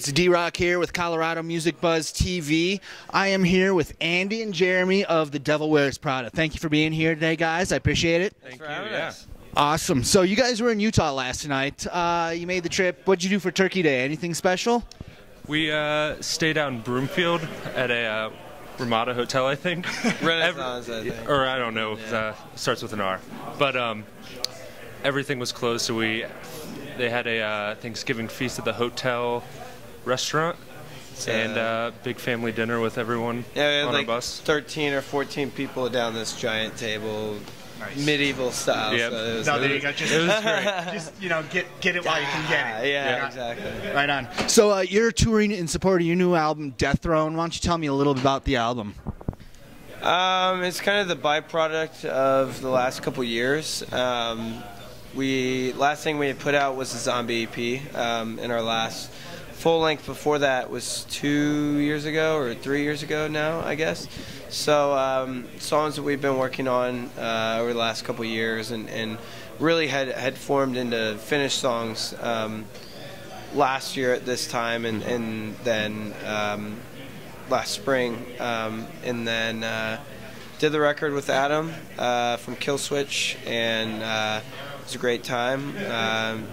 It's D-Rock here with Colorado Music Buzz TV. I am here with Andy and Jeremy of the Devil Wears Prada. Thank you for being here today, guys. I appreciate it. Thank you. Yeah. Awesome. So you guys were in Utah last night. You made the trip. What'd you do for Turkey Day? Anything special? We stayed out in Broomfield at a Ramada Hotel, I think. Renaissance, I think. Or I don't know. Yeah. Starts with an R. But everything was closed, so they had a Thanksgiving feast at the hotel restaurant. And big family dinner with everyone yeah, we had on like our bus. 13 or 14 people down this giant table, medieval style. Yep. So it was, No, there you go. Just, it was great. just get it while you can get it. Yeah, exactly. Right on. So you're touring in support of your new album, Death Throne. Why don't you tell me a little bit about the album? It's kind of the byproduct of the last couple years. Last thing we had put out was a zombie EP, and our last full length before that was 2 years ago or 3 years ago now, I guess. So songs that we've been working on over the last couple years, and really had formed into finished songs last year at this time, and then last spring, and then did the record with Adam from Killswitch, and it was a great time.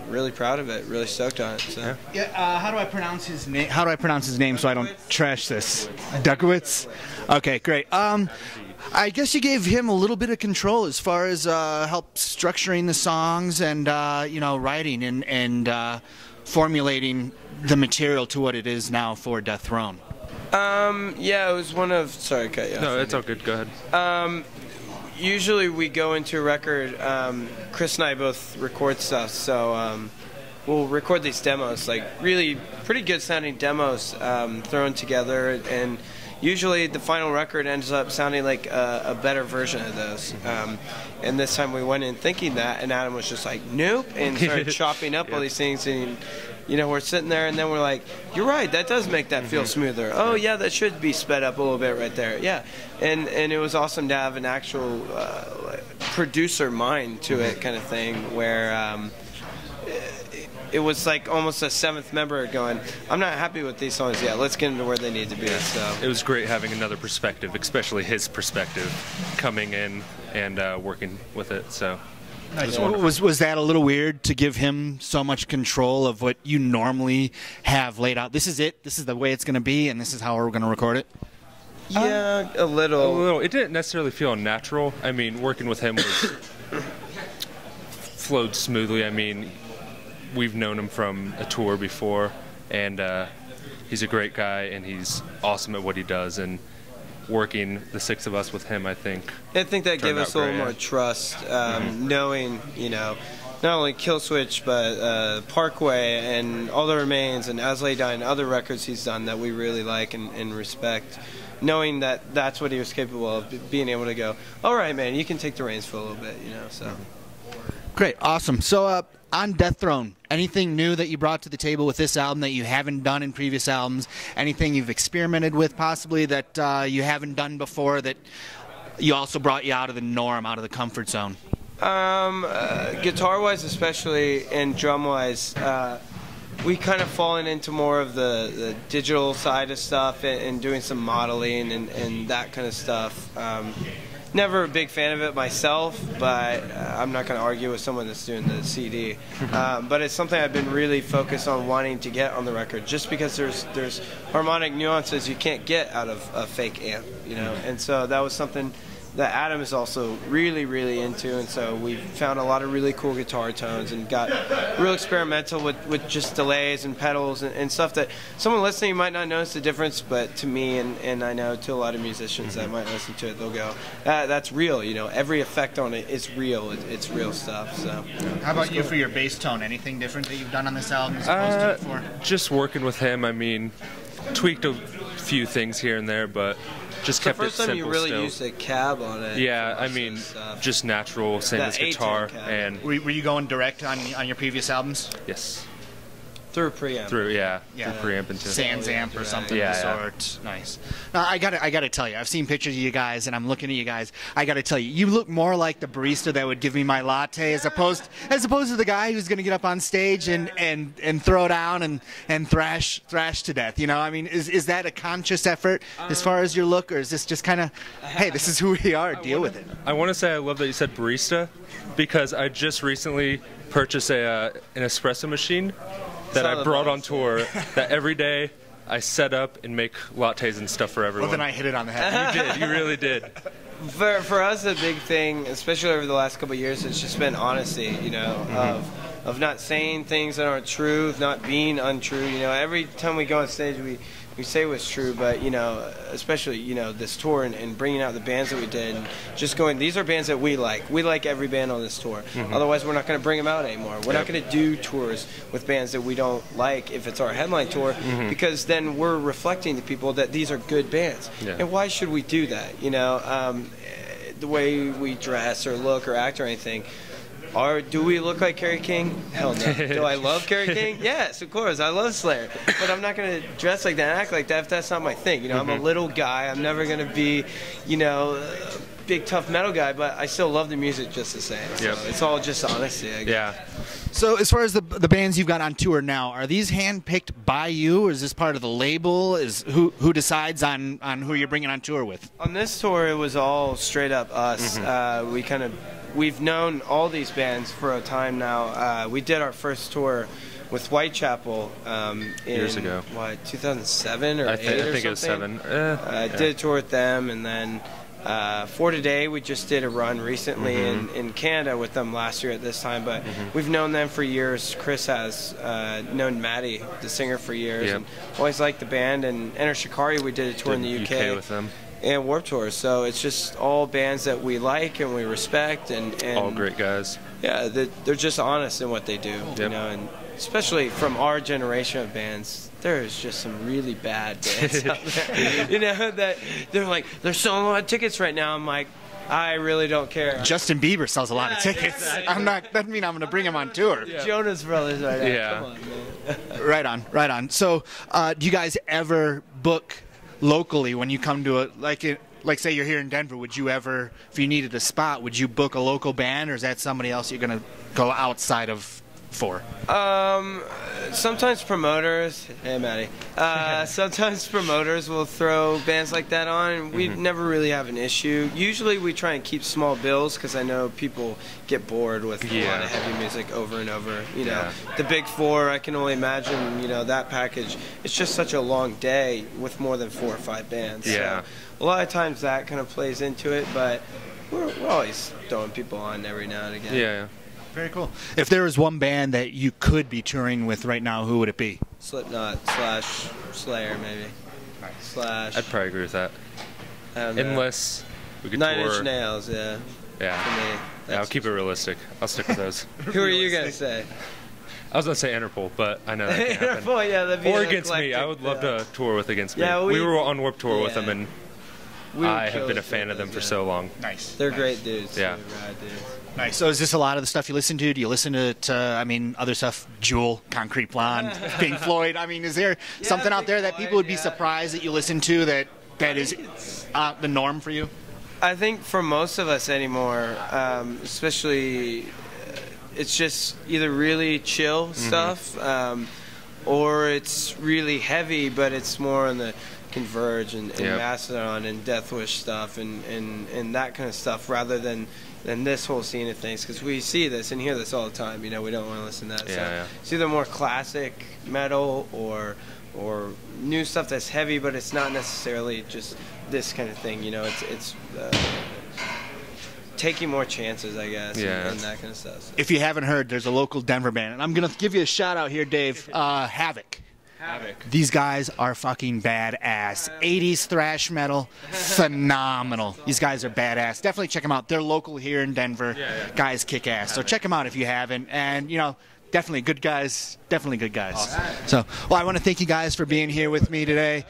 Really proud of it. Really stoked on it. So. Yeah. How do I pronounce his name? How do I pronounce his name so I don't trash this? Dukowitz. Okay, great. I guess you gave him a little bit of control as far as help structuring the songs and writing and formulating the material to what it is now for Death Throne. Yeah, it was one of. Sorry, cut you off. No, it's all good. Go ahead. Usually we go into a record, Chris and I both record stuff, so we'll record these demos, like really pretty good sounding demos thrown together, and usually the final record ends up sounding like a better version of those. And this time we went in thinking that, and Adam was just like, nope, and started chopping up all these things, and we're sitting there, and then we're like, you're right, that does make that feel smoother. Oh yeah, that should be sped up a little bit right there. Yeah, and it was awesome to have an actual producer mind to it, kind of thing, where it was like almost a seventh member going, I'm not happy with these songs yet, let's get them to where they need to be. So it was great having another perspective, especially his perspective, coming in and working with it. So. Was that a little weird to give him so much control of what you normally have laid out? This is it. This is the way it's going to be, and this is how we're going to record it. Yeah, a little. It didn't necessarily feel natural. I mean, working with him was flowed smoothly. I mean, we've known him from a tour before, and he's a great guy, and he's awesome at what he does. And working the six of us with him, I think that gave us a little more trust, knowing, not only Killswitch, but Parkway and All That Remains and As Lay Dying, other records he's done that we really like and respect, knowing that that's what he was capable of, being able to go, all right, man, you can take the reins for a little bit, so. Great, awesome. So on Death Throne, anything new that you brought to the table with this album that you haven't done in previous albums? Anything you've experimented with possibly that you haven't done before that you also brought you out of the norm, out of the comfort zone? Guitar-wise especially, and drum-wise, we kind of fallen into more of the digital side of stuff and doing some modeling and that kind of stuff. Never a big fan of it myself, but I'm not going to argue with someone that's doing the CD. But it's something I've been really focused on wanting to get on the record, just because there's harmonic nuances you can't get out of a fake amp, And so that was something that Adam is also really, really into, and so we found a lot of really cool guitar tones and got real experimental with just delays and pedals and stuff that someone listening might not notice the difference, but to me and I know to a lot of musicians that might listen to it, they'll go, that's real, every effect on it is real, it's real stuff. So how about you for your bass tone? Anything different that you've done on this album as opposed to before? Just working with him, I mean, tweaked a few things here and there, but just kept it simple. The first time you really still used a cab on it. Yeah, I mean, just natural, same as guitar. And were you going direct on your previous albums? Yes. Through preamp. Through Yeah. preamp into Sans amp or something Yeah, of the sort. Nice. Now, I gotta tell you, I've seen pictures of you guys, and I'm looking at you guys. I gotta tell you, you look more like the barista that would give me my latte, as opposed to the guy who's gonna get up on stage and throw down and thrash to death. You know, I mean, is that a conscious effort as far as your look, or is this just kind of, hey, this is who we are, deal with it? I want to say I love that you said barista, because I just recently purchased an espresso machine that I brought on tour, that every day I set up and make lattes and stuff for everyone. Well, then I hit it on the head. You did. You really did. For us, the big thing, especially over the last couple of years, it's just been honesty, you know, of not saying things that aren't true, of not being untrue. You know, every time we go on stage, we say what's true, but, you know, especially, you know, this tour and bringing out the bands that we did, and just going, these are bands that we like. We like every band on this tour. Otherwise, we're not going to bring them out anymore. We're not going to do tours with bands that we don't like if it's our headline tour, because then we're reflecting to people that these are good bands. And why should we do that? You know, the way we dress or look or act or anything. Do we look like Kerry King? Hell no. Do I love Kerry King? Yes, of course. I love Slayer. But I'm not going to dress like that and act like that if that's not my thing. You know, I'm a little guy. I'm never going to be, you know, a big, tough metal guy, but I still love the music just the same. So it's all just honesty, I guess. Yeah. So as far as the bands you've got on tour now, are these handpicked by you, or is this part of the label? Is who decides on who you're bringing on tour with? On this tour, it was all straight up us. We've known all these bands for a time now. We did our first tour with Whitechapel years ago. What, 2007 or 8 or something? I think it was 7. Did a tour with them, and then For Today, we just did a run recently in Canada with them last year at this time, but we've known them for years. Chris has known Maddie, the singer, for years, and always liked the band. And Enter Shikari, we did a tour in the UK with them. And Warped Tour, so it's just all bands that we like and we respect, and all great guys. Yeah, they're just honest in what they do, you know, and especially from our generation of bands, there's just some really bad bands out there, you know, that they're like, they're selling a lot of tickets right now. I'm like, I really don't care. Justin Bieber sells a lot of tickets. Exactly. Doesn't mean I'm going to bring him on tour. Jonas Brothers right now. Come on, man. Right on. So, do you guys ever book locally when you come to like say you're here in Denver? Would you ever, if you needed a spot, would you book a local band, or is that somebody else you're going to go outside of for? Sometimes promoters, hey Maddie, sometimes promoters will throw bands like that on, and we never really have an issue. Usually we try and keep small bills, because I know people get bored with a lot of heavy music over and over. You know, the Big Four, I can only imagine, you know, that package. It's just such a long day with more than 4 or 5 bands. So a lot of times that kind of plays into it, but we're always throwing people on every now and again. Very cool. If there was one band that you could be touring with right now, who would it be? Slipknot / Slayer, maybe. Slash. I'd probably agree with that. Unless we could Nine tour. Inch Nails, yeah. For me, I'll keep it realistic. I'll stick with those. Who are you gonna say? I was gonna say Interpol, but I know that can't happen. Interpol, yeah, that'd be or Against Me. I would love to tour with Against Me. Yeah, we were on Warped Tour with them, and I have been a fan of them for so long. Nice. They're great dudes. Yeah. Rad dudes. Nice. So is this a lot of the stuff you listen to? Do you listen to I mean, other stuff, Jewel, Concrete Blonde, Pink Floyd? I mean, is there something out there that people would be surprised that you listen to that is the norm for you? I think for most of us anymore, especially, it's just either really chill stuff, or it's really heavy, but it's more on the Converge and Mastodon and Deathwish stuff and that kind of stuff, rather than this whole scene of things, because we see this and hear this all the time. You know, we don't want to listen to that. It's either more classic metal or new stuff that's heavy, but it's not necessarily just this kind of thing. You know, it's taking more chances, I guess, and that kind of stuff. If you haven't heard, there's a local Denver band, and I'm gonna give you a shout out here, Dave. Havoc. These guys are fucking badass. 80s thrash metal, phenomenal. These guys are badass. Definitely check them out. They're local here in Denver. Guys kick ass. So check them out if you haven't. And, you know, definitely good guys. Definitely good guys. Awesome. So, well, I want to thank you guys for being here with me today.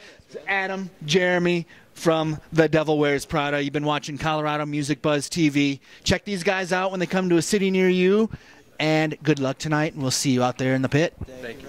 Adam, Jeremy from the Devil Wears Prada. You've been watching Colorado Music Buzz TV. Check these guys out when they come to a city near you. And good luck tonight, and we'll see you out there in the pit. Thank you.